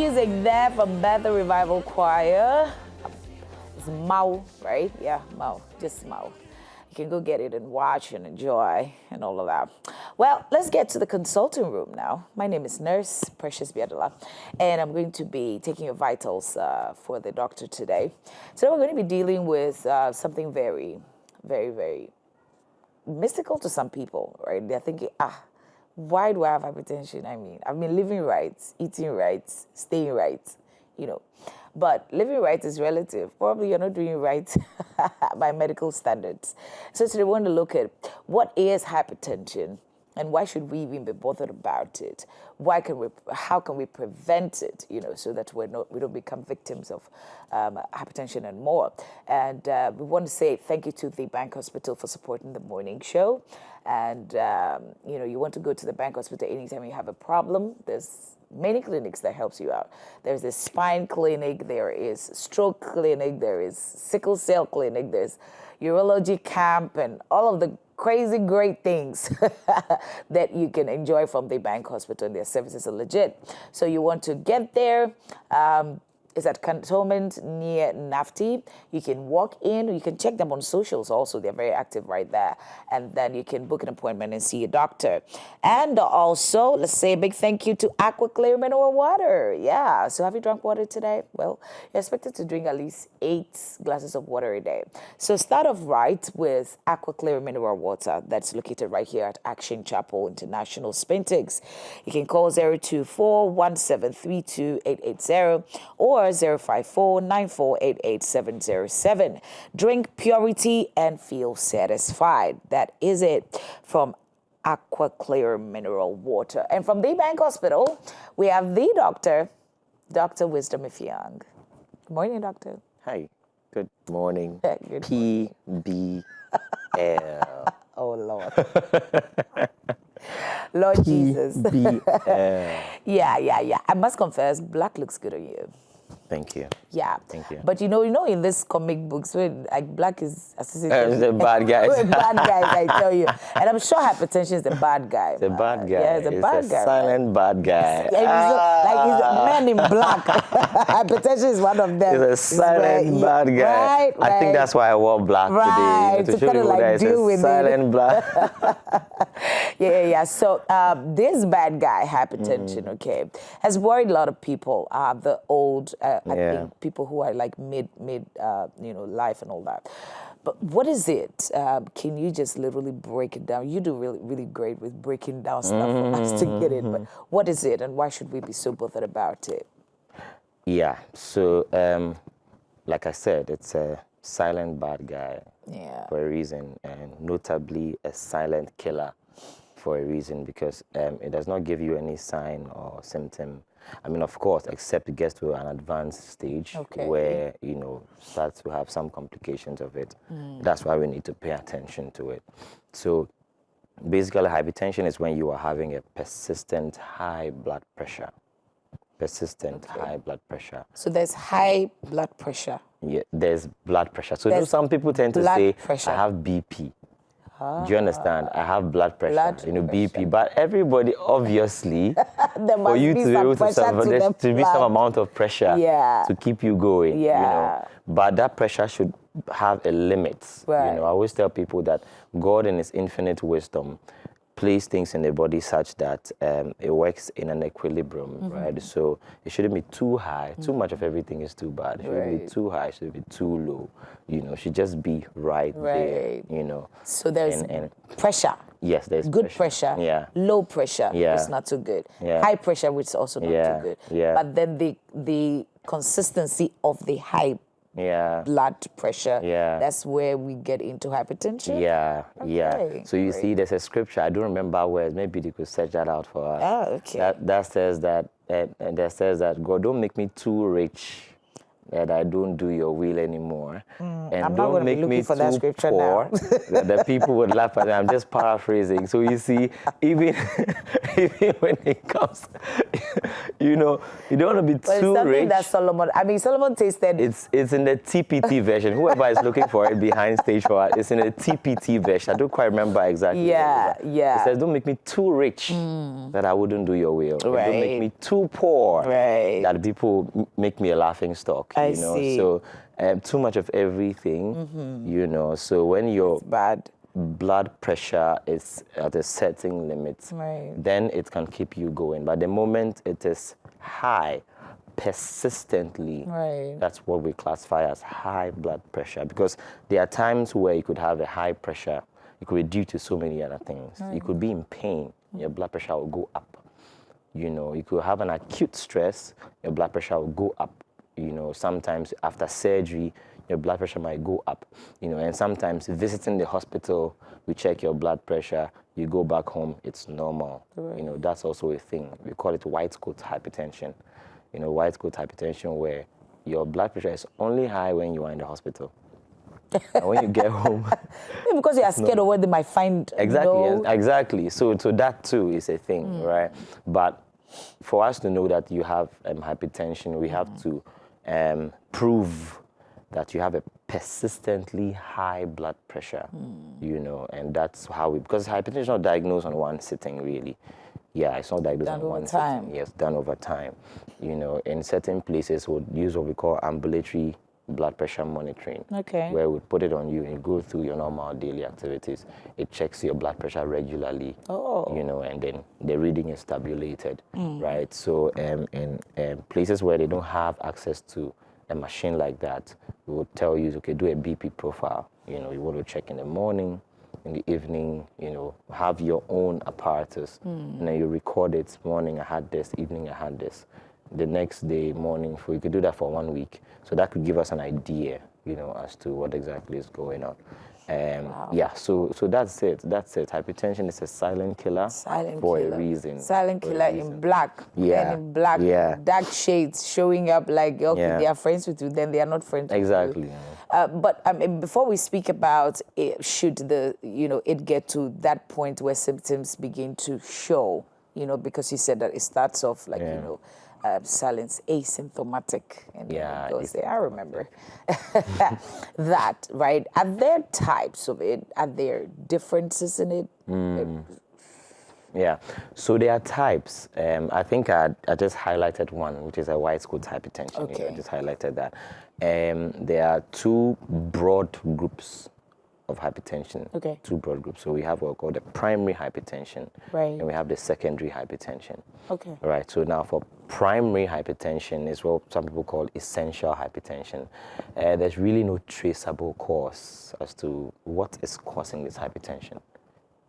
music there from Bethel Revival Choir. It's Mau, right? Yeah, Mau, just Mau. You can go get it and watch and enjoy and all of that. Well, let's get to the consulting room now. My name is Nurse Precious Biadola, and I'm going to be taking your vitals for the doctor today. So we're going to be dealing with something very, very, very mystical to some people, right? They're thinking, why do I have hypertension? I mean, I've been living right, eating right, staying right, But living right is relative. Probably you're not doing right by medical standards. So today we want to look at what is hypertension and why should we even be bothered about it? How can we prevent it, so that we don't become victims of hypertension and more. And we want to say thank you to the Bank Hospital for supporting the morning show. And, you want to go to the Bank Hospital anytime you have a problem. There's many clinics that helps you out. There's a spine clinic, there is stroke clinic, there is sickle cell clinic, there's urology camp, and all of the crazy great things that you can enjoy from the Bank Hospital. Their services are legit. So you want to get there. It's at Cantonment near NAFTI. You can walk in. You can check them on socials also. They're very active right there. And then you can book an appointment and see a doctor. And also, let's say a big thank you to Aqua Clear Mineral Water. Yeah. So have you drunk water today? Well, you're expected to drink at least 8 glasses of water a day. So start off right with Aqua Clear Mineral Water. That's located right here at Action Chapel International, Spintex. You can call 024-1732-880 or 054-9488-707. Drink purity and feel satisfied. That is it from Aqua Clear Mineral Water. And from the Bank Hospital, we have the doctor, Dr. Wisdom Ifyang. Good morning, doctor. Hi. Good morning. Good PBL. Oh, Lord. Lord Jesus. Yeah. I must confess, black looks good on you. Thank you. Yeah. Thank you. But in this comic books, when black is associated The bad guys. with bad guys, I tell you. And I'm sure hypertension is the bad guy. The bad guy. Yeah, it's a bad guy. Silent bad guy. Yeah, he's a man in black. Hypertension is one of them. He's a silent bad guy. Right. I think that's why I wore black today. To kind of like deal with silent black. Yeah. So this bad guy, hypertension, has worried a lot of people. The old, I think people who are like mid life and all that. But what is it? Can you just literally break it down? You do really, really great with breaking down stuff for us to get it. But what is it, and why should we be so bothered about it? Yeah. So, like I said, it's a silent bad guy for a reason, and notably a silent killer for a reason, because it does not give you any sign or symptom. I mean, of course, except it gets to an advanced stage where, starts to have some complications of it. That's why we need to pay attention to it. So basically, hypertension is when you are having a persistent high blood pressure. High blood pressure. So there's high blood pressure. Yeah, there's blood pressure. So some people tend to say, I have BP. Do you understand? I have blood pressure, BP. But everybody, obviously, for you to be able to suffer, there should be some amount of pressure to keep you going. But that pressure should have a limit. Right. I always tell people that God in His infinite wisdom place things in the body such that it works in an equilibrium, right? So it shouldn't be too high. Too much of everything is too bad. It shouldn't be too high. It shouldn't be too low. It should just be right there, So there's pressure. Yes, there's good pressure. Yeah. Low pressure. Yeah. It's not too good. Yeah. High pressure, which is also not too good. Yeah. But then the consistency of the high blood pressure, that's where we get into hypertension. Yeah. So you see, there's a scripture, I don't remember where, maybe they could search that out for us. That says that God, don't make me too rich that I don't do your will anymore. And I'm don't make me for too that scripture poor that the people would laugh at me. I'm just paraphrasing. So you see, even when it comes you know, you don't want to be But it's too something rich. that Solomon tasted. It's in the TPT version. Whoever is looking for it behind stage for it, it's in the TPT version. I don't quite remember exactly. Yeah, It says, don't make me too rich that I wouldn't do your will. Right. Don't make me too poor Right. that people make me a laughing stock. I you know, see. so too much of everything. You know, so when you're It's bad. blood pressure is at a certain limit, then it can keep you going. But the moment it is high, persistently, that's what we classify as high blood pressure. Because there are times where you could have a high pressure, it could be due to so many other things. You could be in pain, your blood pressure will go up. You know, you could have an acute stress, your blood pressure will go up. You know, sometimes after surgery, your blood pressure might go up, you know, and sometimes visiting the hospital, we check your blood pressure, you go back home, it's normal. You know, that's also a thing. We call it white coat hypertension. You know, white coat hypertension where your blood pressure is only high when you are in the hospital. And when you get home... Maybe because you are scared of what they might find. Exactly, exactly. So that too is a thing, right? But for us to know that you have hypertension, we have to prove that you have a persistently high blood pressure, you know, and that's how because hypertension is not diagnosed on one sitting, really. Yeah, it's not diagnosed on one sitting. Yes, done over time. You know, in certain places, we'll use what we call ambulatory blood pressure monitoring, where we put it on you and you go through your normal daily activities. It checks your blood pressure regularly, you know, and then the reading is tabulated, right? So in places where they don't have access to a machine like that, we will tell you, okay, do a BP profile. You know, you want to check in the morning, in the evening, you know, have your own apparatus. And then you record it, morning I had this, evening I had this. The next day, morning, you could do that for 1 week. So that could give us an idea, you know, as to what exactly is going on. Yeah, so that's it. That's it. Hypertension is a silent killer for a reason. Silent killer in black. Yeah. And in black, dark shades showing up like, okay, they are friends with you, then they are not friends with you. Exactly. But before we speak about it, should it get to that point where symptoms begin to show, you know, because you said that it starts off like, you know, silence asymptomatic, and then it goes there. I remember that, right? Are there types of it? Are there differences in it? Yeah, so there are types. I think I just highlighted one, which is a white coat hypertension. Okay. I just highlighted that. There are two broad groups of hypertension. Okay. Two broad groups. So we have what we call the primary hypertension. Right. And we have the secondary hypertension. Okay. Right. So now for primary hypertension is what some people call essential hypertension. There's really no traceable cause as to what is causing this hypertension.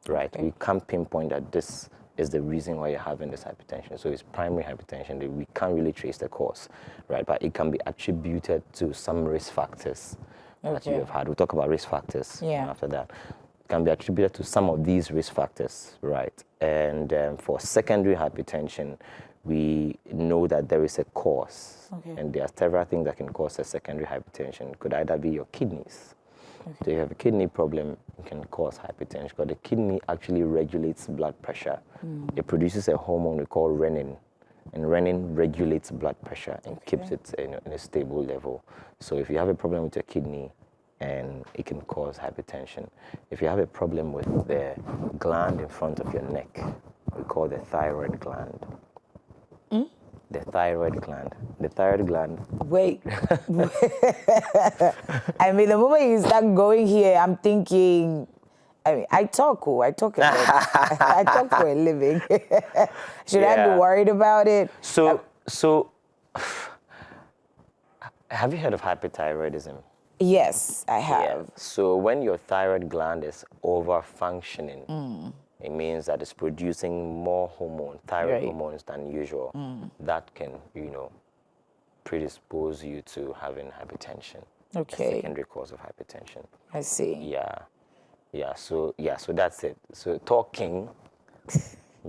Right. We can't pinpoint that this is the reason why you're having this hypertension. So it's primary hypertension. We can't really trace the cause, right? But it can be attributed to some risk factors that you have had. We'll talk about risk factors after that. It can be attributed to some of these risk factors, right? And for secondary hypertension, we know that there is a cause. And there are several things that can cause a secondary hypertension. It could either be your kidneys. So if you have a kidney problem, it can cause hypertension because the kidney actually regulates blood pressure. It produces a hormone we call renin, and renin regulates blood pressure and keeps it in a stable level. So if you have a problem with your kidney, and it can cause hypertension. If you have a problem with the gland in front of your neck, we call the thyroid gland. The thyroid gland. The thyroid gland. Wait. I mean, the moment you start going here, I'm thinking, I mean, I talk a lot. I talk for a living. Should I be worried about it? So, have you heard of hyperthyroidism? Yes, I have. Yeah. So when your thyroid gland is over-functioning, it means that it's producing more thyroid hormones than usual. That can, predispose you to having hypertension. Okay. A secondary cause of hypertension. I see. Yeah. So that's it. So talking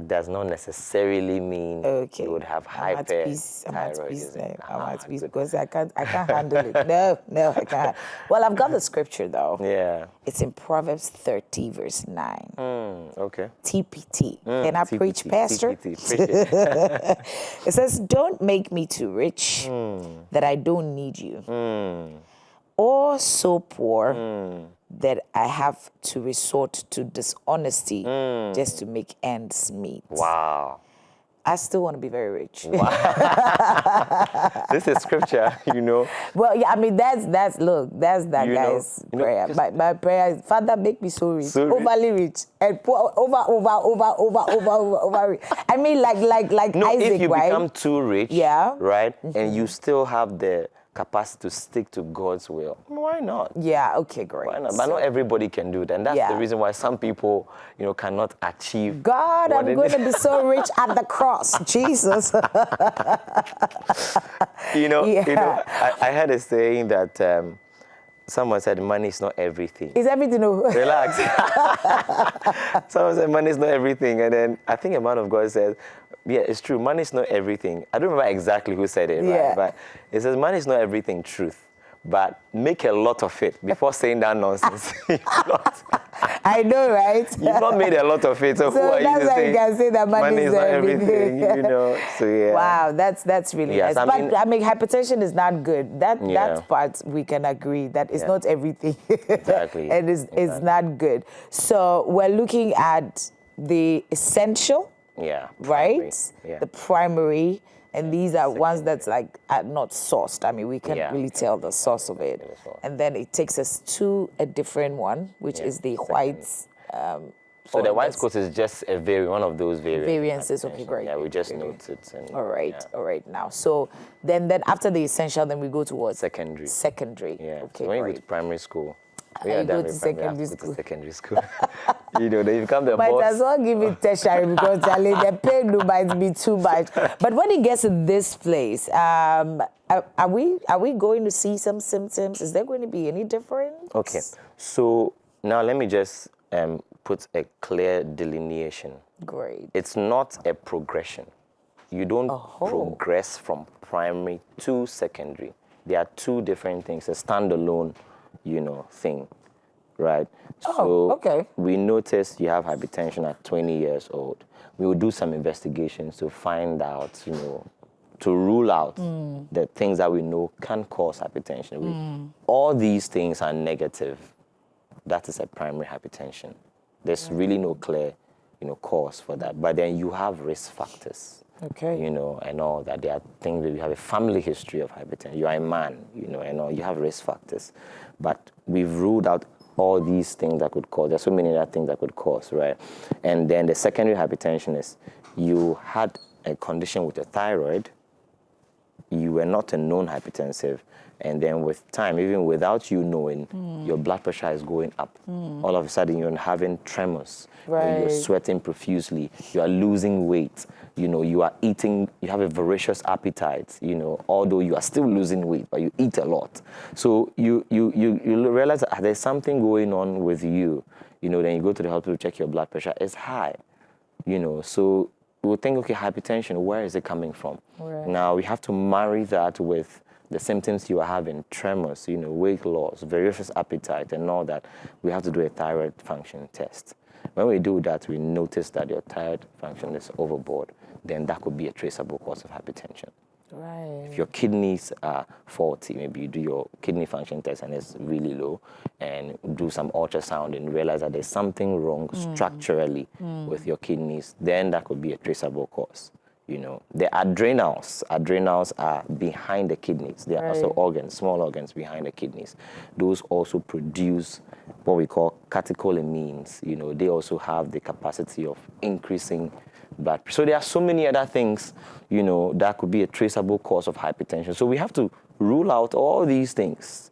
does not necessarily mean Okay. you would have I'm at peace. I'm at peace good. because I can't handle it. No, I can't. Well, I've got the scripture though. Yeah. It's in Proverbs 30, verse 9. Okay. TPT. Can I TPT, preach, Pastor? TPT. Preach it. It says, don't make me too rich that I don't need you, or so poor that I have to resort to dishonesty just to make ends meet. Wow. I still want to be very rich. Wow. This is scripture, you know. Well, yeah, I mean, that's that You guy's know, prayer. My prayer is, Father, make me so rich, So rich. overly rich, and poor, over rich. I mean, like No, Isaac, if you right? become too rich, Yeah. right, and you still have the capacity to stick to God's will, why not? Yeah, okay, great. Why not? But not everybody can do that. And that's the Yeah. reason why some people, you know, cannot achieve. God, what I'm they going to need. be so rich at the cross. Jesus. You know, Yeah. I had a saying that someone said money is not everything. Is everything over? Relax. Someone said money is not everything. And then I think a man of God says, yeah, it's true. Money is not everything. I don't remember exactly who said it, Yeah. right? But it says money is not everything, truth. But make a lot of it before saying that nonsense. I know, right? You've not made a lot of it, so who are you that's to why say you can say that money is not everything. you know? So yeah. Wow, that's really Yes, nice. But I mean, hypertension is not good. Yeah. That part we can agree that it's Yeah. not everything. Exactly. And it's not good. So we're looking at the essential, Yeah. right? Primary. Yeah. The primary. And these are ones that's like are not sourced. I mean, we can't Yeah. really tell the source of it. the source. And then it takes us to a different one, which is the white. So the white coat is just one of those Variances. Okay, great. Yeah, we just Great. note it. And, All right, yeah. all right. Now, so then after the essential, then we go towards Secondary. Secondary. Yeah. Okay, So when you great. go to primary school, You go to to secondary school. secondary school. You know, then you become the Might boss. as well give it tertiary because Charlie, the pay might be too much. But when it gets to this place, are we going to see some symptoms? Is there going to be any difference? Okay. So now let me just put a clear delineation. Great. It's not a progression. You don't progress from primary to secondary. There are two different things, a standalone, thing, right? Okay. We notice you have hypertension at 20 years old. We will do some investigations to find out, to rule out the things that we know can cause hypertension. All these things are negative. That is a primary hypertension. There's really no clear, cause for that. But then you have risk factors. Okay. And all that. There are things that you have a family history of hypertension. You are a man, and all. You have risk factors. But we've ruled out all these things that could cause. There's so many other things that could cause, right? And then the secondary hypertension is you had a condition with your thyroid. You were not a known hypertensive. And then with time, even without you knowing, your blood pressure is going up. All of a sudden, you're having tremors. Right. You're sweating profusely. You are losing weight. You are eating. You have a voracious appetite. Although you are still losing weight, but you eat a lot. So you realize that there's something going on with you. Then you go to the hospital to check your blood pressure. It's high. So we'll think, okay, hypertension. Where is it coming from? Right. Now we have to marry that with the symptoms you are having, tremors, weight loss, voracious appetite, and all that. We have to do a thyroid function test. When we do that, we notice that your thyroid function is overboard. Then that could be a traceable cause of hypertension. Right. If your kidneys are faulty, maybe you do your kidney function test and it's really low, and do some ultrasound and realize that there's something wrong structurally with your kidneys, then that could be a traceable cause. The adrenals are behind the kidneys. They are also organs, small organs behind the kidneys. Those also produce what we call catecholamines. They also have the capacity of increasing blood pressure. So there are so many other things, that could be a traceable cause of hypertension. So we have to rule out all these things,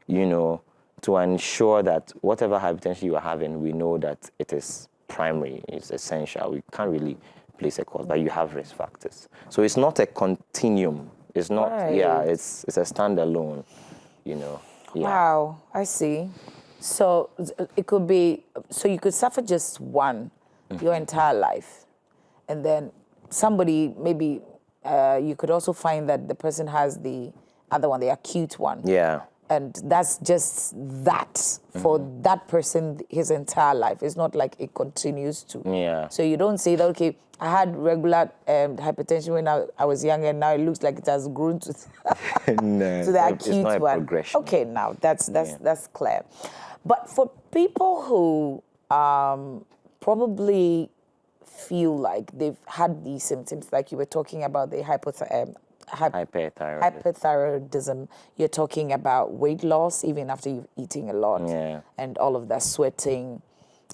to ensure that whatever hypertension you are having, we know that it is primary, it's essential. We can't really place a cause, but you have risk factors. So it's not a continuum. It's not, it's a standalone, Yeah. Wow, I see. So it could be, so you could suffer just one your entire life. and then somebody, maybe you could also find that the person has the other one, the acute one. Yeah. And that's just that for that person his entire life. It's not like it continues to. Yeah. So you don't say that, okay, I had regular hypertension when I was younger, and now it looks like it has grown to, No, to the it's acute not a one. progression. Okay, now that's clear. But for people who probably feel like they've had these symptoms, like you were talking about the hyperthyroidism, you're talking about weight loss even after you've eaten a lot, and all of that sweating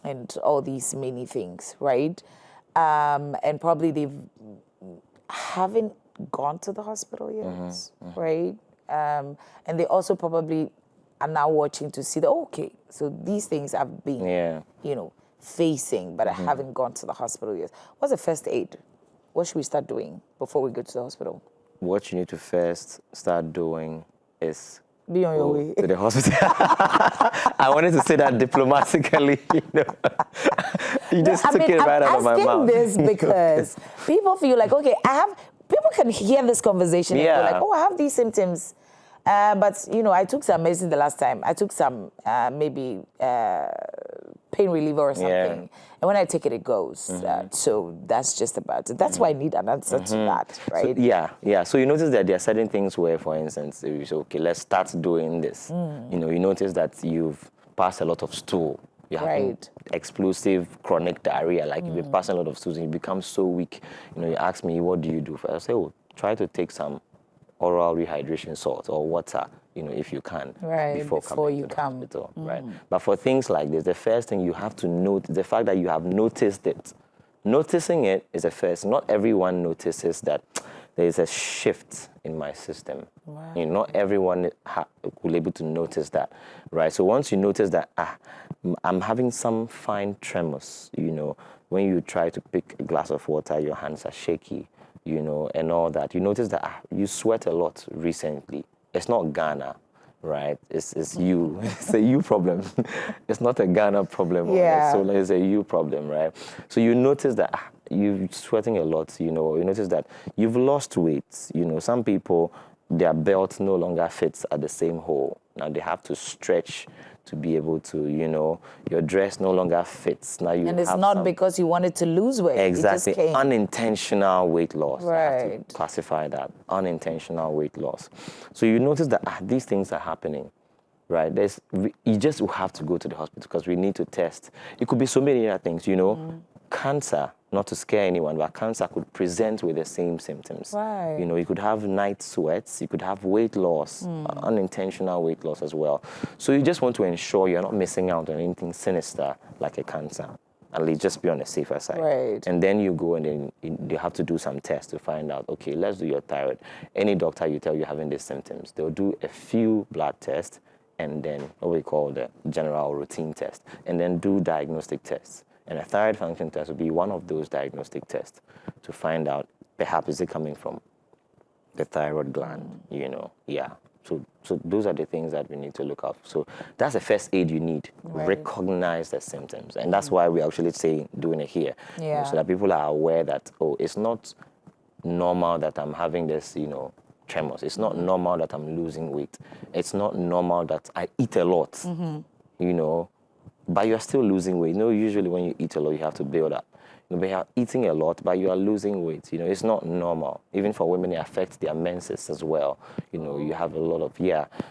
and all these many things, right? And probably they haven't gone to the hospital yet, right? And they also probably are now watching to see that, okay, so these things I've been, facing, but I haven't gone to the hospital yet. What's the first aid? What should we start doing before we go to the hospital? What you need to first start doing is be on your way to the hospital. I wanted to say that diplomatically, You just took it right out of my mouth. I'm asking this because people feel like, okay, people can hear this conversation and go like, oh, I have these symptoms. But, I took some medicine the last time. I took some maybe pain reliever or something. And when I take it, it goes. So that's just about it. That's why I need an answer to that, right? So, So you notice that there are certain things where, for instance, you say, okay, let's start doing this. You notice that you've passed a lot of stool. You have explosive chronic diarrhea, like you've been passing a lot of stools and you become so weak. You ask me, what do you do? I say, try to take some oral rehydration salt or water, if you can, before coming to the hospital, right? But for things like this, the first thing you have to note, the fact that you have noticed it. Noticing it is the first. Not everyone notices that there is a shift in my system. Wow. Not everyone will be able to notice that, right? So once you notice that, I'm having some fine tremors, when you try to pick a glass of water, your hands are shaky, and all that. You notice that you sweat a lot recently. It's not Ghana, right? It's you. It's a you problem. It's not a Ghana problem. So it's a you problem, right? So you notice that you're sweating a lot, You notice that you've lost weight. Some people, their belt no longer fits at the same hole. Now they have to stretch to be able to, your dress no longer fits. Now and it's not because you wanted to lose weight. Exactly. It just came. Unintentional weight loss. Right. I have to classify that. Unintentional weight loss. So you notice that these things are happening, right? You just have to go to the hospital because we need to test. It could be so many other things, Cancer, not to scare anyone, but cancer could present with the same symptoms. Right. You could have night sweats, you could have weight loss, unintentional weight loss as well. So you just want to ensure you're not missing out on anything sinister like a cancer. At least just be on the safer side. Right. And then you go and then you have to do some tests to find out, okay, let's do your thyroid. Any doctor you tell you're having these symptoms, they'll do a few blood tests and then what we call the general routine test, and then do diagnostic tests. And a thyroid function test will be one of those diagnostic tests to find out perhaps is it coming from the thyroid gland, So those are the things that we need to look out for. So that's the first aid you need. Right. Recognize the symptoms. And that's why we're actually doing it here. So that people are aware that, it's not normal that I'm having this, tremors. It's not normal that I'm losing weight. It's not normal that I eat a lot, but you're still losing weight. Usually when you eat a lot, you have to build up. But you're eating a lot, but you are losing weight. It's not normal. Even for women, it affects their menses as well. You have a lot of,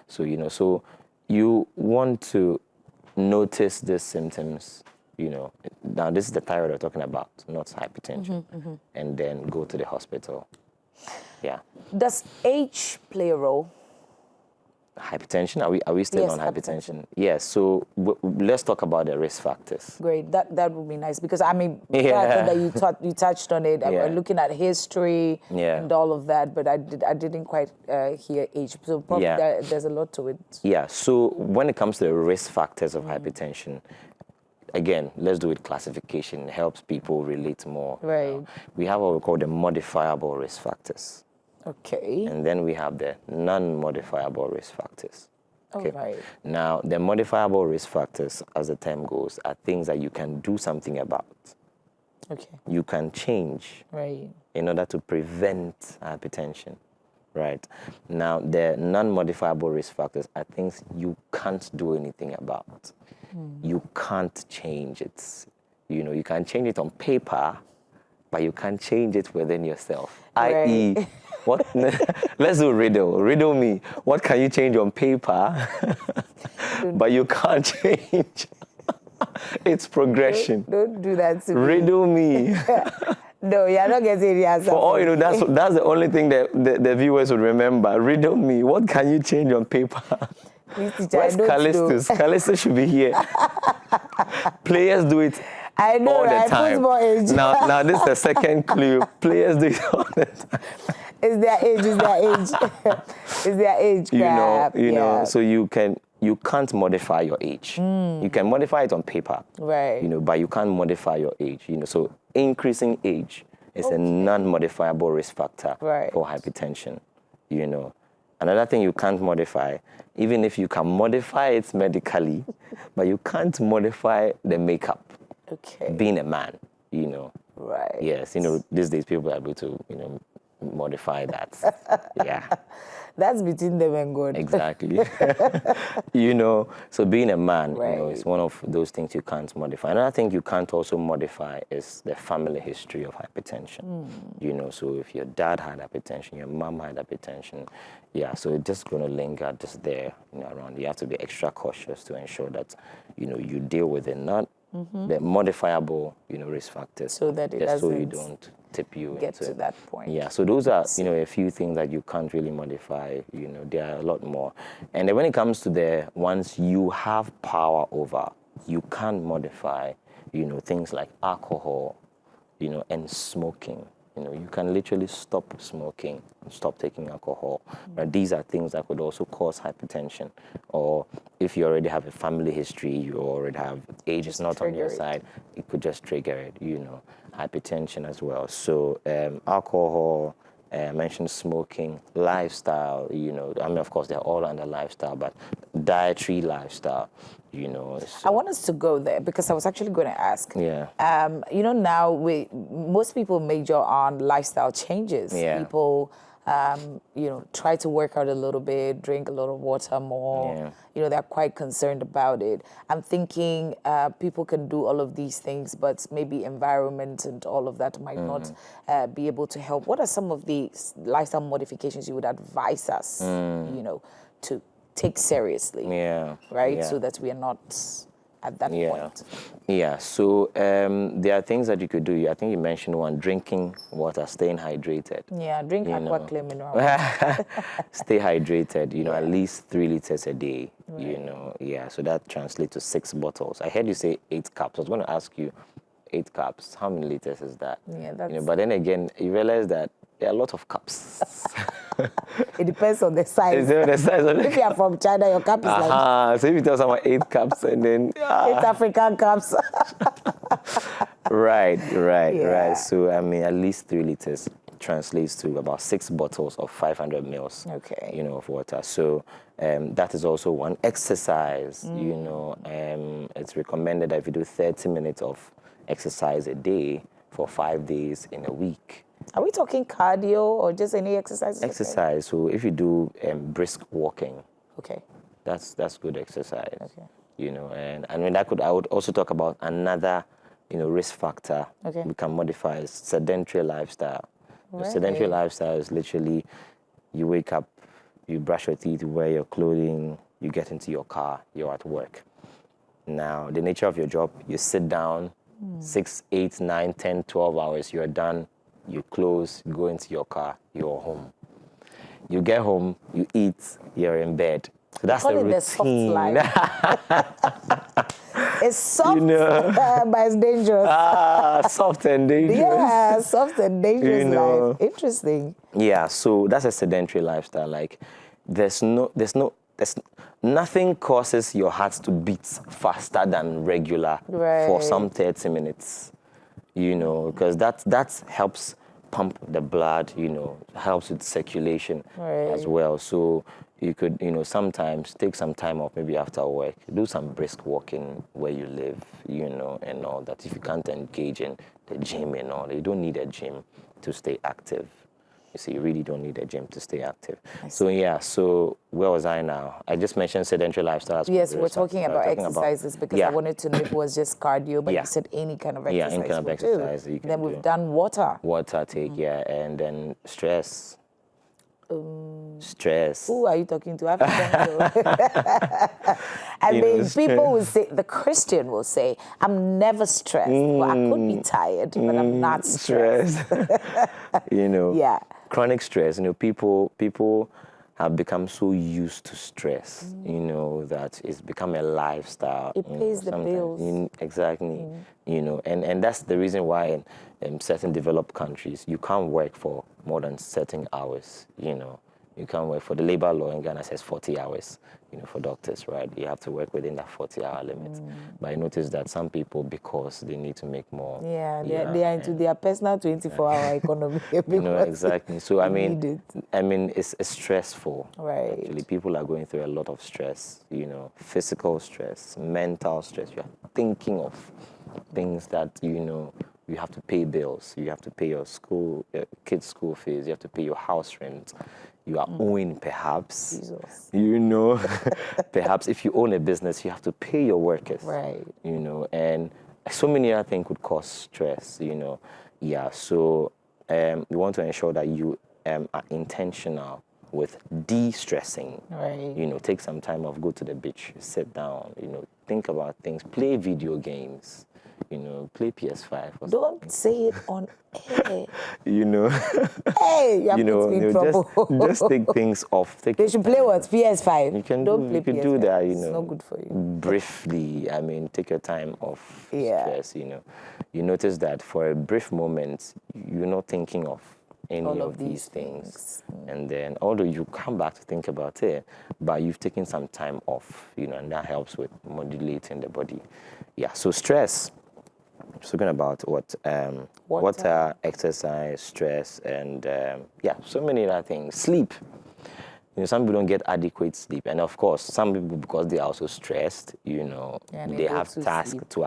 So, so you want to notice these symptoms, Now, this is the thyroid we're talking about, not hypertension. And then go to the hospital. Yeah. Does age play a role? Hypertension? Are we still on hypertension? Yes. So let's talk about the risk factors. Great. That would be nice because I that you touched on it. I'm looking at history and all of that, but I didn't quite hear age. So probably there's a lot to it. Yeah. So when it comes to the risk factors of hypertension, again, let's do it classification. It helps people relate more. Right. We have what we call the modifiable risk factors. Okay. And then we have the non-modifiable risk factors. Okay. All right. Now, the modifiable risk factors, as the term goes, are things that you can do something about. Okay. You can change in order to prevent hypertension, right? Now, the non-modifiable risk factors are things you can't do anything about. You can't change it. You know, you can change it on paper, but you can't change it within yourself. I.e., what? Let's do riddle. Riddle me. What can you change on paper, but you can't change? It's progression. Don't do that to me. Riddle me. No, you're not getting the answer. For all you know, that's the only thing that the viewers would remember. Riddle me. What can you change on paper? Please, teacher, Where's Callistus? Callistus should be here. Players do it I know, all right? the time. Football age. Now this is the second clue. Players do it all the time. It's their age. It's their age. It's their age. You know. So you can't modify your age. You can modify it on paper, right? You know, but you can't modify your age. You know, so increasing age is a non-modifiable risk factor for hypertension. You know, another thing you can't modify, even if you can modify it medically, but you can't modify the makeup. Okay. Being a man, you know. Right. Yes, you know, these days people are able to, you know, modify that. Yeah. That's between them and God. Exactly. You know, so being a man, you know, is one of those things you can't modify. Another thing you can't also modify is the family history of hypertension. You know, so if your dad had hypertension, your mom had hypertension, yeah, so it's just going to linger just there, you know, around. You have to be extra cautious to ensure that, you know, you deal with it, not the modifiable, you know, risk factors. So that it just so you doesn't don't tip you get into to that point. Yeah, so those are, you know, a few things that you can't really modify. You know, there are a lot more. And then when it comes to the ones you have power over, you can modify, you know, things like alcohol, you know, and smoking. You know, you can literally stop smoking, stop taking alcohol. Right? These are things that could also cause hypertension. Or if you already have a family history, you already have age is not on your side, it could just trigger it, you know, hypertension as well. So alcohol, I mentioned smoking, lifestyle, you know, I mean, of course, they're all under lifestyle, but dietary lifestyle, you know. So. I want us to go there because I was actually going to ask. Yeah. You know, now most people major on lifestyle changes. Yeah. People, you know, try to work out a little bit, drink a little water more. Yeah. You know, they're quite concerned about it. I'm thinking people can do all of these things, but maybe environment and all of that might not be able to help. What are some of the lifestyle modifications you would advise us, you know, to take seriously? Yeah. Right? Yeah. So that we are not at that point. Yeah, so there are things that you could do. I think you mentioned one, drinking water, staying hydrated. Yeah, drink aqua clear mineral. Stay hydrated, you know, at least 3 liters a day, you know. Yeah, so that translates to 6 bottles. I heard you say 8 cups. I was going to ask you, 8 cups, how many liters is that? Yeah, that's... You know, but then again, you realize that there are a lot of cups. It depends on the size. The size of if you are from China, your cup is like... So if you tell someone 8 cups and then... 8 African cups. Right. So, I mean, at least 3 liters translates to about 6 bottles of 500 mils, you know, of water. So that is also one. Exercise, you know, it's recommended that if you do 30 minutes of exercise a day for 5 days in a week. Are we talking cardio or just any exercise? Exercise. So if you do brisk walking, that's good exercise. You know, and when I would also talk about another, you know, risk factor we can modify is sedentary lifestyle. The sedentary lifestyle is literally you wake up, you brush your teeth, you wear your clothing, you get into your car, you're at work. Now, the nature of your job, you sit down 6, 8, 9, 10, 12 hours, you're done, you close, go into your car, you're home. You get home, you eat, you're in bed. So that's the routine. The soft life. It's soft, you know, but it's dangerous. Soft and dangerous. Yeah, soft and dangerous, you know. Life. Interesting. Yeah, so that's a sedentary lifestyle. Like, there's nothing causes your heart to beat faster than regular for some 30 minutes. You know, because that helps pump the blood. You know, helps with circulation as well. So you could, you know, sometimes take some time off, maybe after work, do some brisk walking where you live, you know, and all that. If you can't engage in the gym and all. You don't need a gym to stay active. You see, you really don't need a gym to stay active. So yeah, so where was I now? I just mentioned sedentary lifestyle. Yes, we're talking about exercises because I wanted to know if it was just cardio, but you said any kind of exercise. Yeah, any kind of exercise you can Then we've done water. Water take, and then stress. Stress. Who are you talking to? I mean, people will say, the Christian will say, I'm never stressed. Well, I could be tired, but I'm not stressed. Yeah. Chronic stress, people have become so used to stress, that it's become a lifestyle. It pays the bills. Exactly. And that's the reason why in certain developed countries, you can't work for more than certain hours, You can't work for the labor law in Ghana says 40 hours, for doctors, right? You have to work within that 40-hour limit. But I noticed that some people, because they need to make more. Yeah, they are into their personal 24-hour economy. Exactly. So, I mean, it's stressful. Right. Actually, people are going through a lot of stress, physical stress, mental stress. You're thinking of things that, you have to pay bills. You have to pay your kids' school fees. You have to pay your house rent. You are owing, perhaps. Jesus. Perhaps if you own a business, you have to pay your workers. Right. And so many other things could cause stress, Yeah, so we want to ensure that you are intentional with de-stressing. Right. Take some time off, go to the beach, sit down, think about things, play video games. Play PS5. Don't say it on air. Hey, you have put me in trouble. Just take things off. They should play what? PS5. You can Don't play you can PS5. do that. It's not good for you. Briefly. Take your time off stress. You notice that for a brief moment, you're not thinking of any of these things. And then, although you come back to think about it, but you've taken some time off. And that helps with modulating the body. Yeah. So stress. Talking about what water, exercise, stress, and so many other things. Sleep. Some people don't get adequate sleep, and of course, some people, because they are also stressed, they have tasks to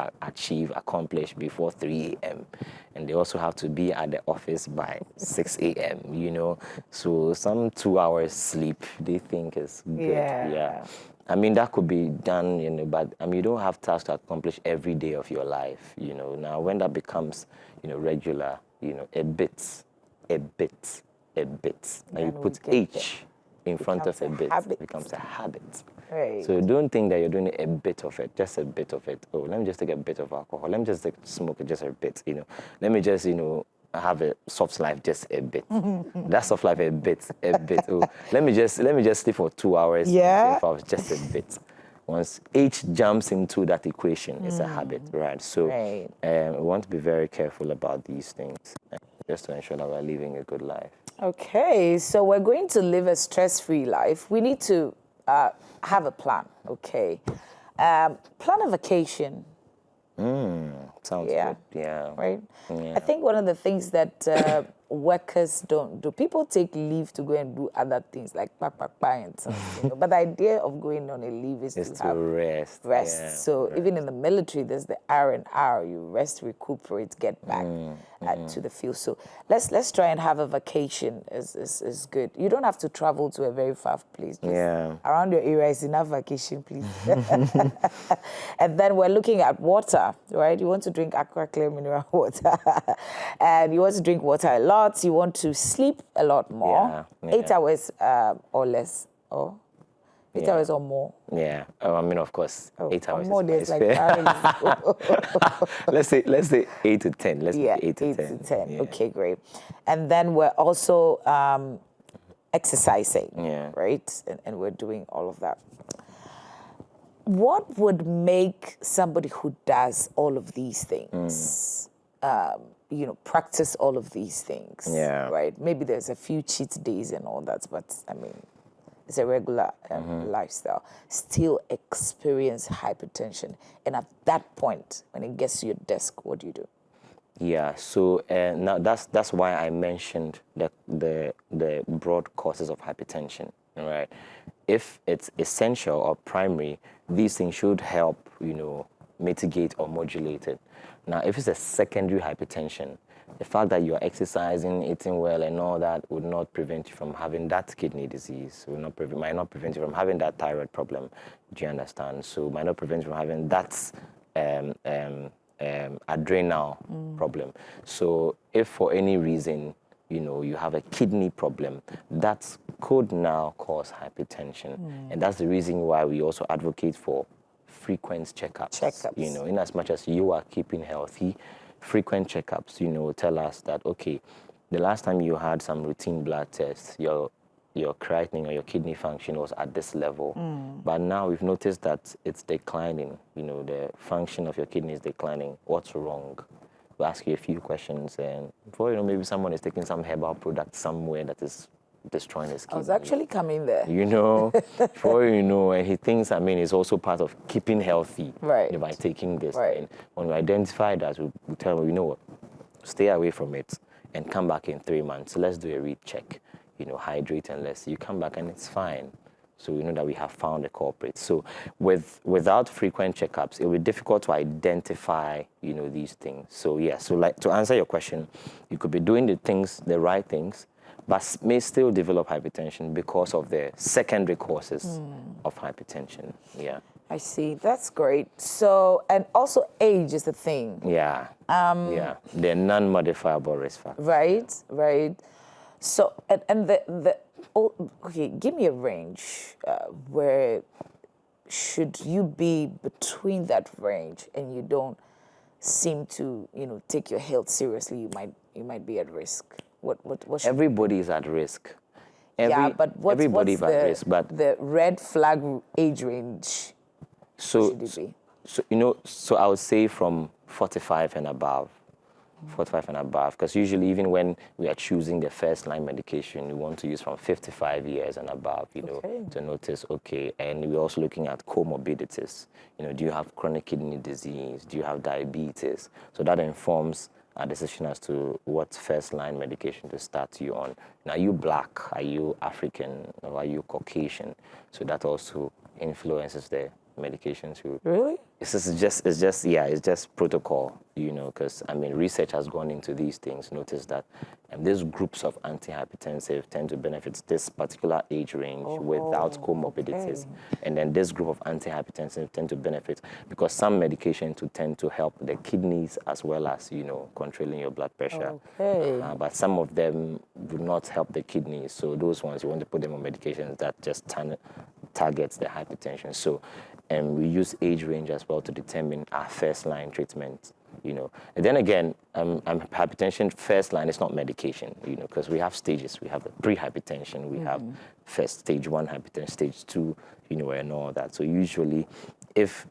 accomplish before 3 a.m. and they also have to be at the office by 6 a.m. So some 2 hours sleep they think is good. Yeah. That could be done, but you don't have tasks to accomplish every day of your life, Now, when that becomes, regular, a bit, and you put H in front of a bit, it becomes a habit. Right. So don't think that you're doing a bit of it, just a bit of it. Oh, let me just take a bit of alcohol. Let me just smoke just a bit, Let me just, have a soft life just a bit. That soft life a bit. Oh, let me just sleep for 2 hours. Yeah. 3 hours, just a bit. Once H jumps into that equation, it's a habit, right? So we want to be very careful about these things, just to ensure that we're living a good life. Okay, so we're going to live a stress-free life. We need to have a plan, okay? Plan a vacation. Sounds good. Yeah. Right? Yeah. I think one of the things that workers don't do, people take leave to go and do other things like and something. But the idea of going on a leave is to have rest. Yeah, so even in the military, there's the R&R. You rest, recuperate, get back to the field. So let's try and have a vacation. Is good. You don't have to travel to a very far place. Just around your area is enough vacation, please. And then we're looking at water, right? You want to drink aqua clear mineral water, and you want to drink water a lot. You want to sleep a lot more. 8 hours or less, or 8 hours or more. Yeah, of course, 8 hours. More days like let's say 8 to 10. Let's say 8 to 10. Yeah. Okay, great. And then we're also exercising, right? And we're doing all of that. What would make somebody who does all of these things, practice all of these things, right? Maybe there's a few cheat days and all that, but it's a regular lifestyle, still experience hypertension. And at that point, when it gets to your desk, what do you do? Yeah, so now that's why I mentioned the broad causes of hypertension, right? If it's essential or primary, these things should help, mitigate or modulate it. Now, if it's a secondary hypertension, the fact that you are exercising, eating well, and all that would not prevent you from having that kidney disease. Might not prevent you from having that thyroid problem. Do you understand? So might not prevent you from having that adrenal problem. So if for any reason, you have a kidney problem, that could now cause hypertension. And that's the reason why we also advocate for frequent checkups. In as much as you are keeping healthy, frequent checkups, tell us that, okay, the last time you had some routine blood tests, your creatinine or your kidney function was at this level. But now we've noticed that it's declining. The function of your kidney is declining. What's wrong? We'll ask you a few questions, and before maybe someone is taking some herbal product somewhere that is destroying his kidney. I was actually coming there. Before and he thinks, it's also part of keeping healthy. Right. By taking this. And when we identify that, we tell him, what, stay away from it and come back in 3 months. So let's do a recheck. Hydrate and let's see. You come back and it's fine. So we know that we have found the culprit. So without frequent checkups, it will be difficult to identify, these things. So so like to answer your question, you could be doing the right things, but may still develop hypertension because of the secondary causes of hypertension. Yeah. I see. That's great. So, and also age is the thing. Yeah. They're non-modifiable risk factors. Right. So, and okay, give me a range where should you be between that range and you don't seem to, take your health seriously, you might be at risk. What should everybody is at risk. But what's at risk, but the red flag age range should it be? So I would say from 45 and above. 45 and above, because usually even when we are choosing the first line medication, we want to use from 55 years and above, to notice, and we're also looking at comorbidities. Do you have chronic kidney disease? Do you have diabetes? So that informs our decision as to what first line medication to start you on. Now, are you black? Are you African? Or are you Caucasian? So that also influences the medications. Really? It's just protocol, because research has gone into these things. Notice that these groups of antihypertensive tend to benefit this particular age range without comorbidities. And then this group of antihypertensive tend to benefit because some medications would tend to help the kidneys as well as, controlling your blood pressure. But some of them do not help the kidneys. So those ones, you want to put them on medications that just targets the hypertension. So we use age range as well to determine our first line treatment, And then again, hypertension first line is not medication, because we have stages. We have the pre-hypertension, we have first stage 1 hypertension, stage 2, and all that. So usually if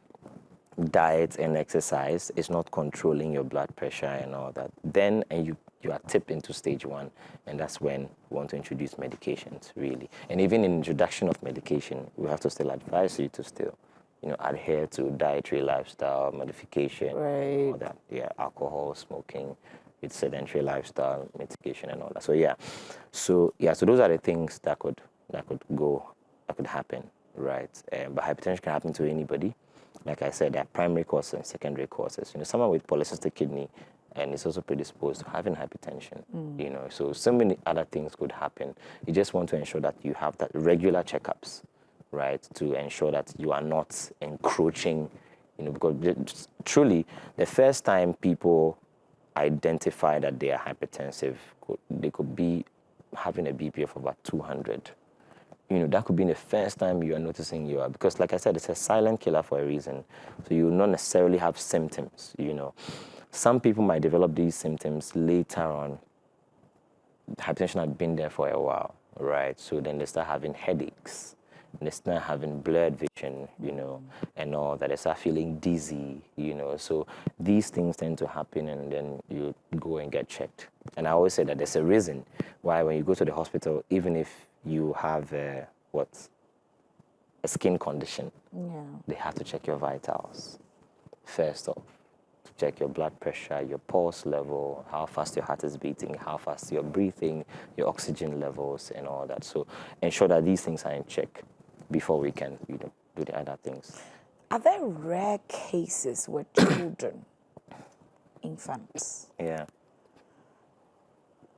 diet and exercise is not controlling your blood pressure and all that, then you are tipped into stage 1, and that's when we want to introduce medications, really. And even in introduction of medication, we have to still advise you to still adhere to dietary lifestyle modification, all that. Alcohol, smoking, with sedentary lifestyle mitigation and all that. So those are the things that could happen, right? But hypertension can happen to anybody. Like I said, there are primary causes and secondary causes. Someone with polycystic kidney and is also predisposed to having hypertension. So many other things could happen. You just want to ensure that you have that regular checkups, right, to ensure that you are not encroaching, because truly, the first time people identify that they are hypertensive, they could be having a BP of about 200. That could be the first time you are noticing you are, because like I said, it's a silent killer for a reason. So you will not necessarily have symptoms, Some people might develop these symptoms later on. Hypertension had been there for a while, right? So then they start having headaches. They start having blurred vision, and all that. They start feeling dizzy, So these things tend to happen, and then you go and get checked. And I always say that there's a reason why when you go to the hospital, even if you have a skin condition, they have to check your vitals first off. Check your blood pressure, your pulse level, how fast your heart is beating, how fast you're breathing, your oxygen levels, and all that. So ensure that these things are in check before we can do the other things. Are there rare cases where children infants Yeah.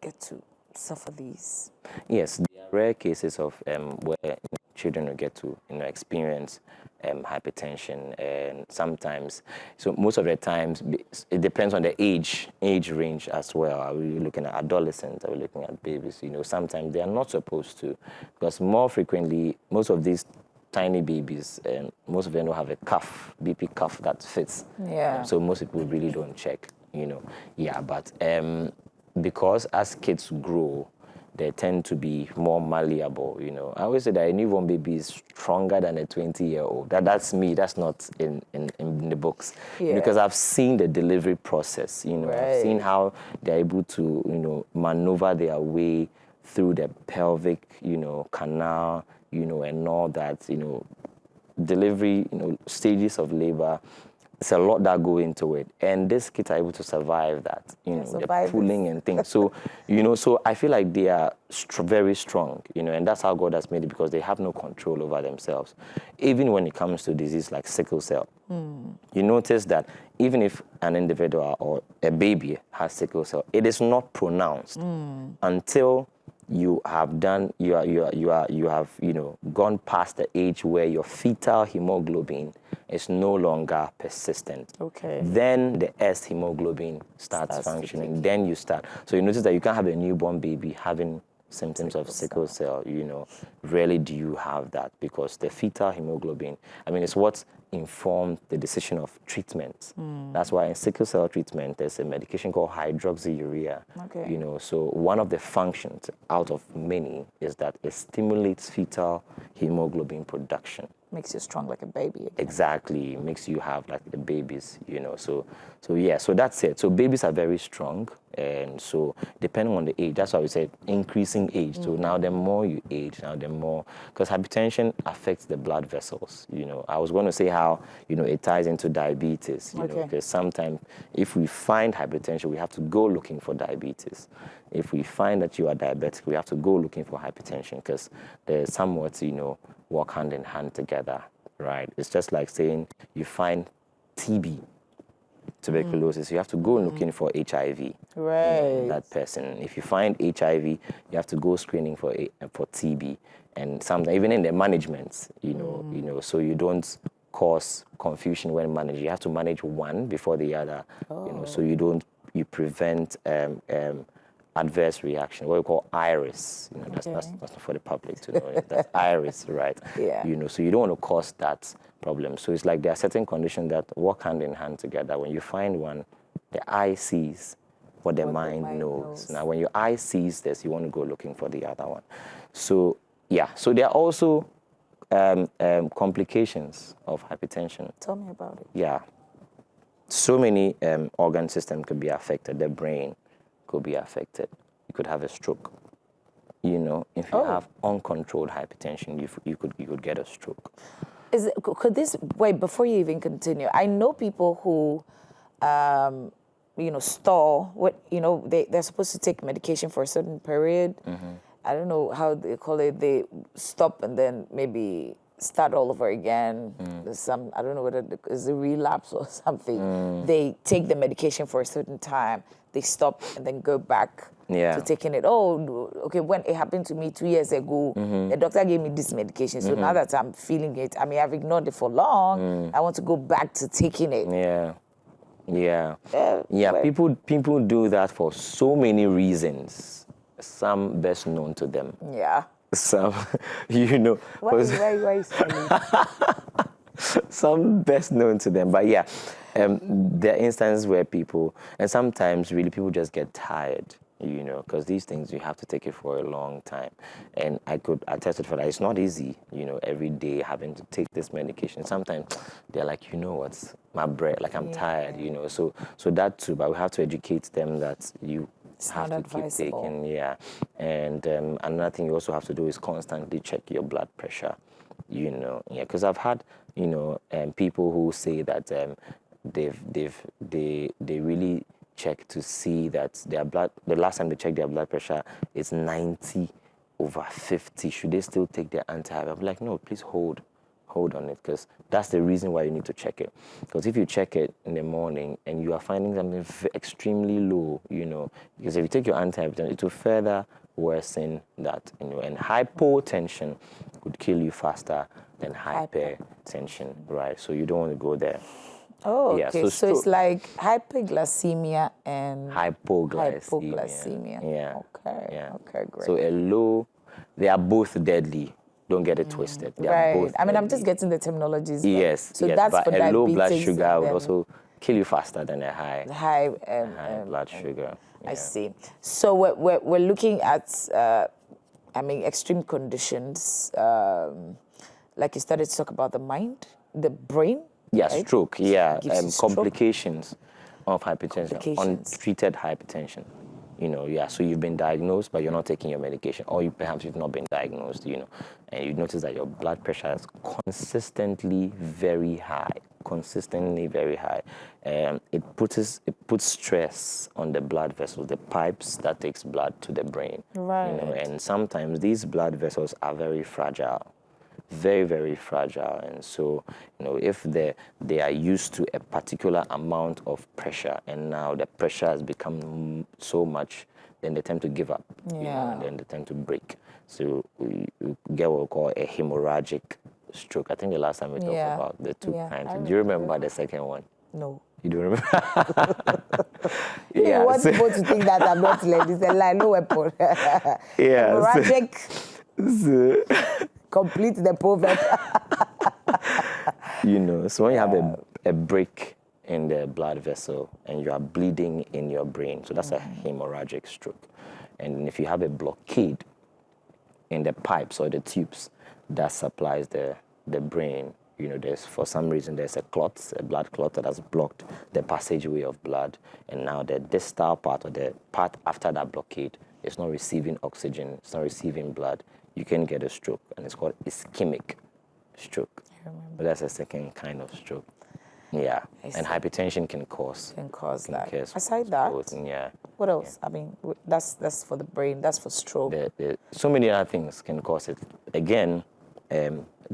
get to suffer these? Yes, there are rare cases of where children will get to experience hypertension, and sometimes, so most of the times it depends on the age range as well. Are we looking at adolescents? Are we looking at babies? Sometimes they are not supposed to, because more frequently most of these tiny babies, most of them don't have a cuff, BP cuff that fits. Yeah. So most people really don't check. Yeah, but because as kids grow, they tend to be more malleable. I always say that a newborn baby is stronger than a 20-year-old. That's me. That's not in the books. Yeah. Because I've seen the delivery process. Right. I've seen how they're able to maneuver their way through the pelvic canal, and all that. Delivery, stages of labor. It's a lot that go into it, and these kids are able to survive that, the pulling and things. So, so I feel like they are very strong, and that's how God has made it, because they have no control over themselves. Even when it comes to disease like sickle cell, you notice that even if an individual or a baby has sickle cell, it is not pronounced until you have gone past the age where your fetal hemoglobin is no longer persistent. Okay. Then the S hemoglobin starts functioning. Then you start. So you notice that you can't have a newborn baby having symptoms of sickle cell. Rarely do you have that, because the fetal hemoglobin, it's what informed the decision of treatment. That's why in sickle cell treatment, there's a medication called hydroxyurea. Okay. So one of the functions out of many is that it stimulates fetal hemoglobin production. Makes you strong like a baby again. Exactly, makes you have like the babies, So yeah, so that's it. So babies are very strong, and so depending on the age, that's why we said increasing age. So now the more you age, now the more, because hypertension affects the blood vessels. I was going to say how it ties into diabetes. Because sometimes if we find hypertension, we have to go looking for diabetes. If we find that you are diabetic, we have to go looking for hypertension, because they're somewhat work hand in hand together, right? It's just like saying you find TB, tuberculosis, you have to go looking for HIV. Right. That person. If you find HIV, you have to go screening for TB, and sometimes even in the management, so you don't cause confusion when managing. You have to manage one before the other, so you prevent adverse reaction, what we call iris. That's not for the public to know. That's iris, right? Yeah. So you don't want to cause that problem. So it's like there are certain conditions that work hand in hand together. When you find one, the eye sees what the mind knows. Now, when your eye sees this, you want to go looking for the other one. So yeah. So there are also complications of hypertension. Tell me about it. Yeah. So many organ systems could be affected. The brain could be affected. You could have a stroke. If you have uncontrolled hypertension, you could get a stroke. Could this wait before you even continue? I know people who, stall what they're supposed to take medication for a certain period. I don't know how they call it. They stop and then maybe start all over again. There's some, I don't know whether it's a relapse or something. They take the medication for a certain time. They stop and then go back to taking it. Oh, okay, when it happened to me 2 years ago, the doctor gave me this medication. So now that I'm feeling it, I've ignored it for long. I want to go back to taking it. People do that for so many reasons. Some best known to them. Yeah. Some, Why some best known to them. But yeah, there are instances where people, and sometimes really people just get tired, because these things you have to take it for a long time. And I could attest for that. It's not easy, every day having to take this medication. Sometimes they're like, what's my breath, like I'm tired, So that too, but we have to educate them that you have to keep taking, And another thing you also have to do is constantly check your blood pressure, because I've had, people who say that they really check to see that the last time they checked their blood pressure is 90/50. Should they still take their antihypertensive? I'm like, no, please hold hold on it, because that's the reason why you need to check it. Because if you check it in the morning and you are finding something extremely low, because if you take your antihypertensive, it will further worsen that, and hypotension could kill you faster than hypertension, right? So you don't want to go there. Oh, okay. Yeah, so it's like hyperglycemia and hypoglycemia. Yeah. Okay. Yeah. Okay, great. So they are both deadly. Don't get it twisted. They are both deadly. I'm just getting the terminologies. Yes. So that's but for a low blood sugar would also kill you faster than a high blood sugar. Yeah. I see. So we're looking at, extreme conditions. Like you started to talk about the mind, the brain. Yeah, right? Stroke. Yeah, complications of hypertension, untreated hypertension. So you've been diagnosed, but you're not taking your medication, or perhaps you've not been diagnosed, and you notice that your blood pressure is consistently very high. It puts stress on the blood vessels, the pipes that takes blood to the brain. Right. And sometimes these blood vessels are very fragile. Very, very fragile. And so, if they are used to a particular amount of pressure, and now the pressure has become so much, then they tend to give up, and then they tend to break. So you get what we call a hemorrhagic stroke. I think the last time we talked about the two kinds. Do you remember the second one? No. You don't remember? You want people to think that I'm not lady. It's a lie, no weapon. Hemorrhagic. Complete the proverb. So when you have a break in the blood vessel and you are bleeding in your brain, so that's a hemorrhagic stroke. And if you have a blockade in the pipes or the tubes that supplies the brain, for some reason there's a blood clot that has blocked the passageway of blood, and now the distal part, or the part after that blockade, is not receiving oxygen, it's not receiving blood. You can get a stroke, and it's called ischemic stroke. But that's a second kind of stroke. Yeah, and hypertension can cause that. Aside that, what else? Yeah. That's for the brain. That's for stroke. So many other things can cause it. Again,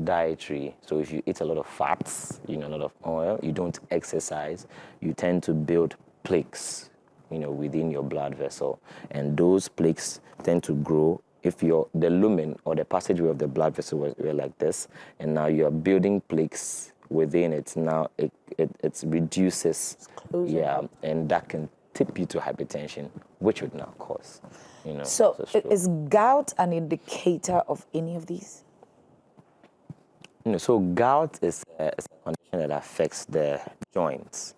dietary. So if you eat a lot of fats, a lot of oil, you don't exercise, you tend to build plaques, within your blood vessel, and those plaques tend to grow. If the lumen or the passageway of the blood vessel were like this, and now you're building plaques within it, now it reduces, and that can tip you to hypertension, which would now cause, So is gout an indicator of any of these? So gout is a condition that affects the joints.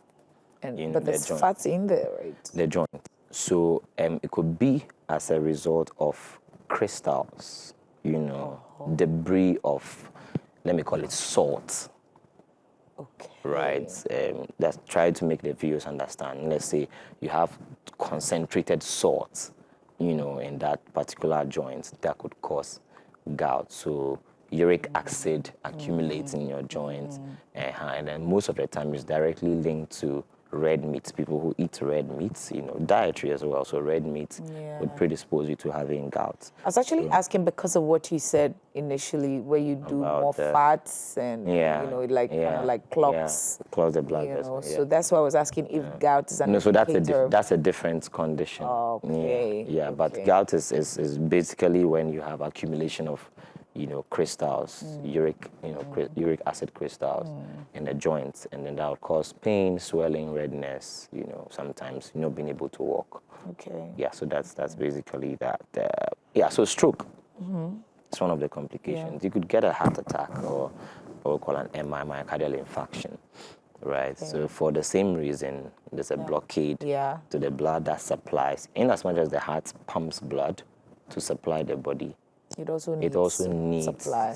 But there's fat in there, right? The joint. So it could be as a result of crystals, debris of, let me call it salt. Okay. Right? That's try to make the viewers understand. Let's say you have concentrated salt, in that particular joint, that could cause gout. So uric acid accumulates in your joints, and then most of the time it's directly linked to red meat. People who eat red meats, dietary as well. So red meat would predispose you to having gout. I was actually asking because of what you said initially, where you do more fats and kind of like clogs. Clogs the blood vessel. So that's why I was asking if gout is an indicator. So that's a different condition. Okay. But gout is basically when you have accumulation of crystals, uric acid crystals in the joints, and then that will cause pain, swelling, redness, sometimes being able to walk. Okay. Yeah, so that's basically that. So stroke. It's one of the complications. Yeah. You could get a heart attack or what we call an MI, myocardial infarction, right? Okay. So for the same reason, there's a blockade to the blood that supplies, in as much as the heart pumps blood to supply the body, it also needs supply,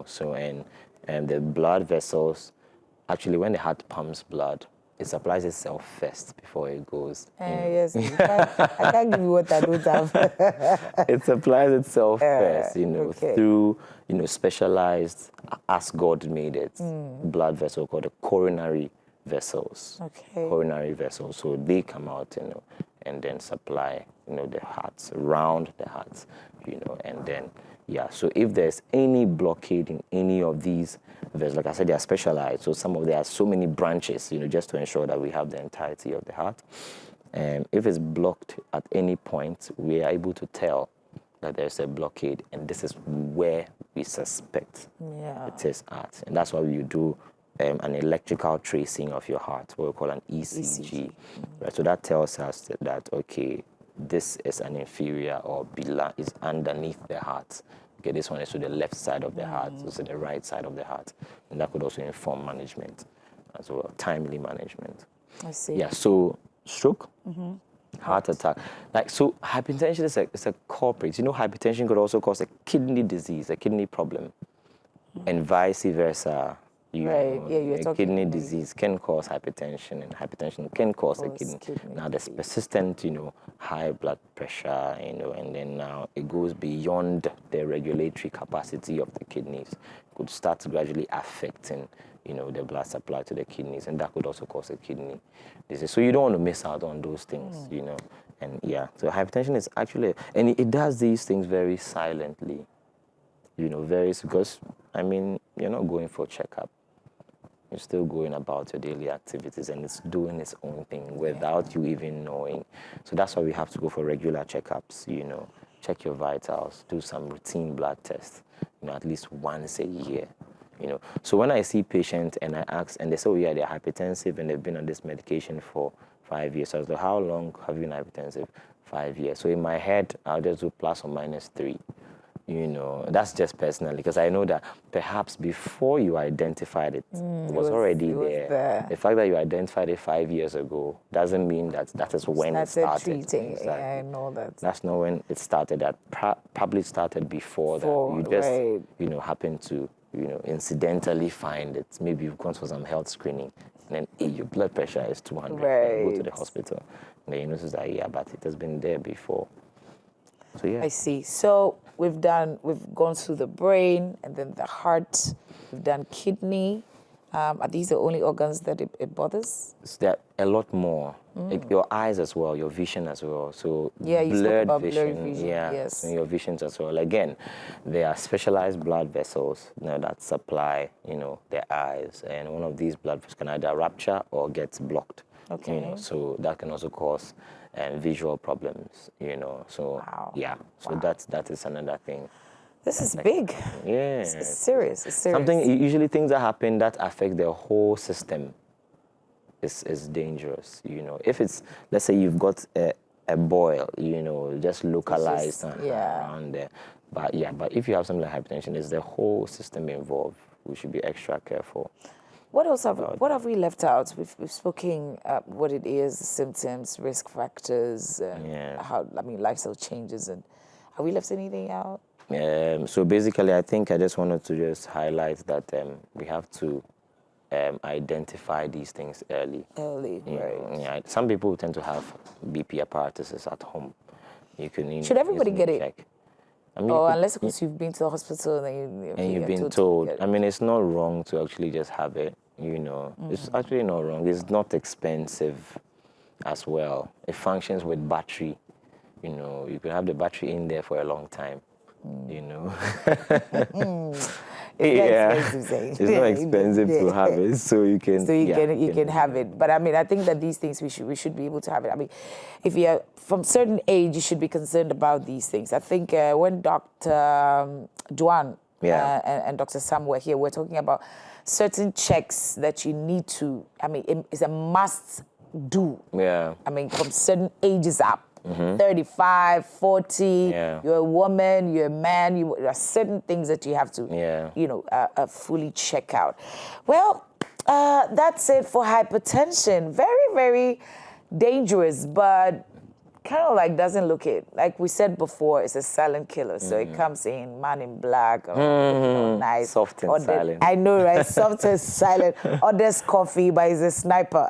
so and the blood vessels, actually when the heart pumps blood, it supplies itself first before it goes. Yes, I can't give you what I don't have. It supplies itself first, through, specialized, as God made it, blood vessel called the coronary vessels. Okay. Coronary vessels. So they come out, and then supply, the hearts, round the hearts, and then, yeah. So if there's any blockade in any of these vessels, like I said, they are specialized. So there are so many branches, just to ensure that we have the entirety of the heart. If it's blocked at any point, we are able to tell that there's a blockade, and this is where we suspect it is at. And that's why we do an electrical tracing of your heart, what we call an ECG. Right? So that tells us that, okay, this is an inferior or is underneath the heart. Okay, this one is to the left side of the heart, so the right side of the heart. And that could also inform management as well, timely management. I see. Yeah, so stroke, heart attack. So hypertension is a culprit. Hypertension could also cause a kidney disease, a kidney problem, and vice versa. A kidney disease can cause hypertension, and hypertension can cause a kidney. Now, there's persistent, high blood pressure, and then now it goes beyond the regulatory capacity of the kidneys. It could start gradually affecting, the blood supply to the kidneys, and that could also cause a kidney disease. So you don't want to miss out on those things, And yeah, so hypertension is actually, and it does these things very silently, because, you're not going for a checkup. You're still going about your daily activities, and it's doing its own thing without you even knowing. So that's why we have to go for regular checkups, check your vitals, do some routine blood tests, at least once a year. So when I see patients and I ask, and they say, oh yeah, they're hypertensive and they've been on this medication for 5 years. So I was like, how long have you been hypertensive? 5 years. So in my head, I'll just do ±3. That's just personally, because I know that perhaps before you identified it, it was already there. The fact that you identified it 5 years ago doesn't mean that is when it started. Treating. Exactly. Yeah, I know that. That's not when it started. That probably started before that. You just, happen to, incidentally find it. Maybe you've gone for some health screening, and then your blood pressure is 200. Right. You go to the hospital, and then you notice that, yeah, but it has been there before. So yeah. I see. So we've gone through the brain and then the heart. We've done kidney. Are these the only organs that it bothers? There a lot more. Your eyes as well, your vision as well. So you spoke about blurred vision. Yeah, yes. and your visions as well. Again, there are specialized blood vessels that supply, the eyes, and one of these blood vessels can either rupture or get blocked. Okay. So that can also cause visual problems. So wow. Yeah. So that is another thing. This is big. Yeah. It's serious. It's serious. Usually things that happen that affect the whole system is dangerous. If it's, let's say you've got a boil, just localized around there. But if you have something like hypertension, it's the whole system involved. We should be extra careful. What else what have we left out? We've spoken what it is, symptoms, risk factors, how lifestyle changes, and have we left anything out? So basically, I think I just wanted to just highlight that we have to identify these things early. Right. Yeah. Some people tend to have BP apparatuses at home. Should everybody get it? Check. Unless because you've been to the hospital and you've been told. It's not wrong to actually just have it. It's actually not wrong. It's not expensive as well. It functions with battery. You can have the battery in there for a long time. It's not expensive to have it, so you can have it. But I think that these things we should be able to have it. If you're from certain age, you should be concerned about these things. I think when Dr. Duan and Dr. Sam were here, we're talking about certain checks that you need to. It's a must do. Yeah. From certain ages up. 35, 40, you're a woman, you're a man, there are certain things that you have to, fully check out. Well, that's it for hypertension. Very, very dangerous, but kind of doesn't look it. Like we said before, it's a silent killer. So it comes in, man in black, or nice. Soft and silent. I know, right? Soft and silent. Orders coffee, but he's a sniper.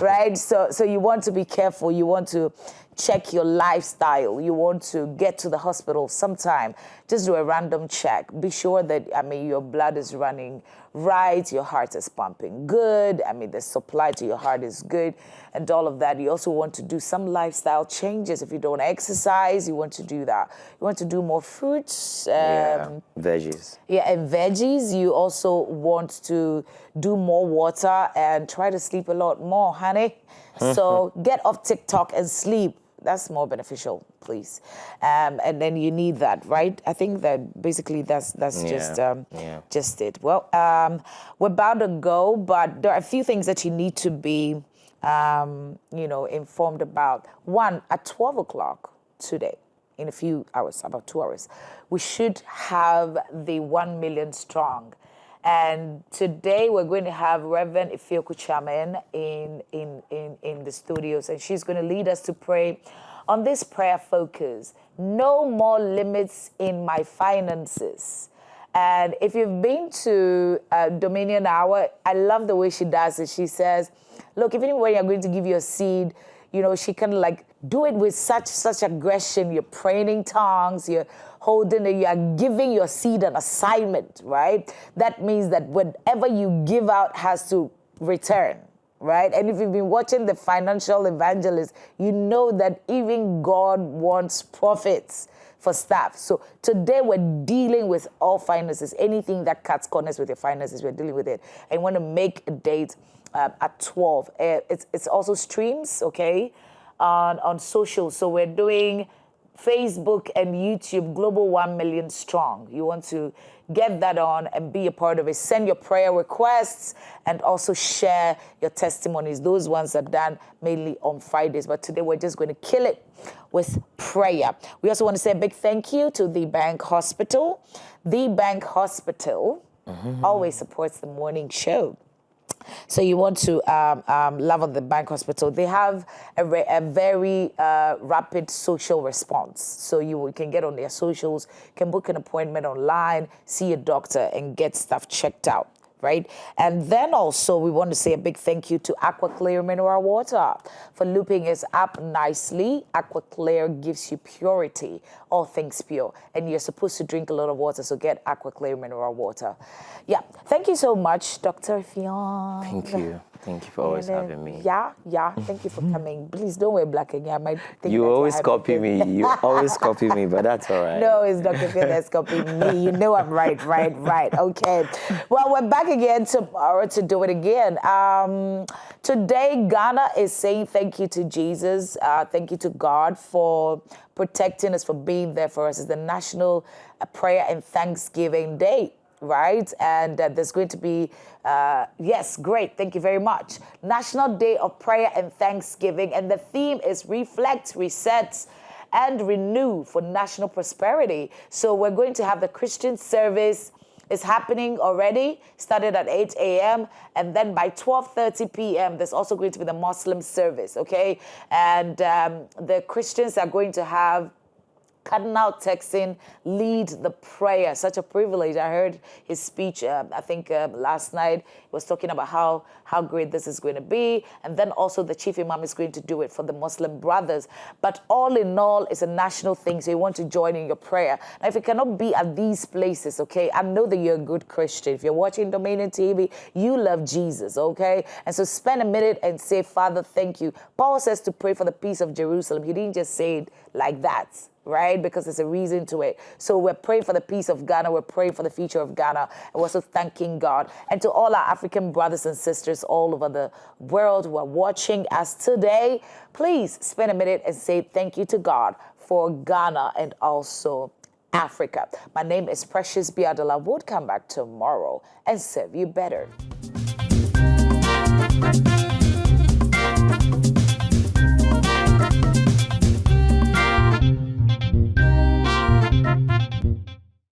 Right? So you want to be careful. You want to check your lifestyle. You want to get to the hospital sometime, just do a random check. Be sure that, your blood is running right, your heart is pumping good, the supply to your heart is good, and all of that. You also want to do some lifestyle changes. If you don't exercise, you want to do that. You want to do more fruits. Veggies. Yeah, and veggies. You also want to do more water and try to sleep a lot more, honey. So get off TikTok and sleep. That's more beneficial, please. And then you need that, right? I think that basically that's just it. Well, we're about to go, but there are a few things that you need to be, informed about. One, at 12 o'clock today, in a few hours, about 2 hours, we should have the 1 million strong. And today we're going to have Reverend Ifeoku Chairman in the studios, and she's going to lead us to pray on this prayer focus. No more limits in my finances. And if you've been to Dominion Hour, I love the way she does it. She says, look, even when you're going to give your seed, she kind of like do it with such aggression. You're praying in tongues, you're holding it, you are giving your seed an assignment, right? That means that whatever you give out has to return, right? And if you've been watching the financial evangelist, you know that even God wants profits for staff. So today we're dealing with all finances. Anything that cuts corners with your finances, we're dealing with it. And you want to make a date at 12. It's also streams, okay, on social. So we're doing Facebook and YouTube, Global 1 Million Strong. You want to get that on and be a part of it. Send your prayer requests and also share your testimonies. Those ones are done mainly on Fridays, but today we're just going to kill it with prayer. We also want to say a big thank you to the Bank Hospital. The Bank Hospital always supports the morning show. So you want to love on the Bank Hospital. They have a very rapid social response. So you can get on their socials, can book an appointment online, see a doctor, and get stuff checked out, right? And then also we want to say a big thank you to AquaClear Mineral Water for looping us up nicely. AquaClear gives you purity, all things pure. And you're supposed to drink a lot of water, so get AquaClear Mineral Water. Yeah, thank you so much, Dr. Fion. Thank you. Thank you for always having me. Yeah. Thank you for coming. Please don't wear black again. I might think you always copy me. You always copy me, but that's all right. No, it's Dr. Fion that's copying me. You know I'm right. Okay. Well, we're back again tomorrow to do it again. Today, Ghana is saying thank you to Jesus. Thank you to God for protecting us, for being there for us. It's the National Prayer and Thanksgiving Day. Right? And there's going to be, yes, great. Thank you very much. National Day of Prayer and Thanksgiving. And the theme is Reflect, Reset, and Renew for National Prosperity. So we're going to have the Christian service. It's happening already, started at 8 a.m. And then by 12:30 p.m., there's also going to be the Muslim service, okay? And the Christians are going to have Cardinal Texan lead the prayer. Such a privilege. I heard his speech, I think last night. He was talking about how great this is going to be. And then also the chief imam is going to do it for the Muslim brothers. But all in all, it's a national thing. So you want to join in your prayer. Now, if you cannot be at these places, okay, I know that you're a good Christian. If you're watching Dominion TV, you love Jesus, okay? And so spend a minute and say, Father, thank you. Paul says to pray for the peace of Jerusalem. He didn't just say it like that, right? Because there's a reason to it. So we're praying for the peace of Ghana. We're praying for the future of Ghana. And we're also thanking God. And to all our African brothers and sisters all over the world who are watching us today, please spend a minute and say thank you to God for Ghana and also Africa. My name is Precious Biadola. We'll come back tomorrow and serve you better.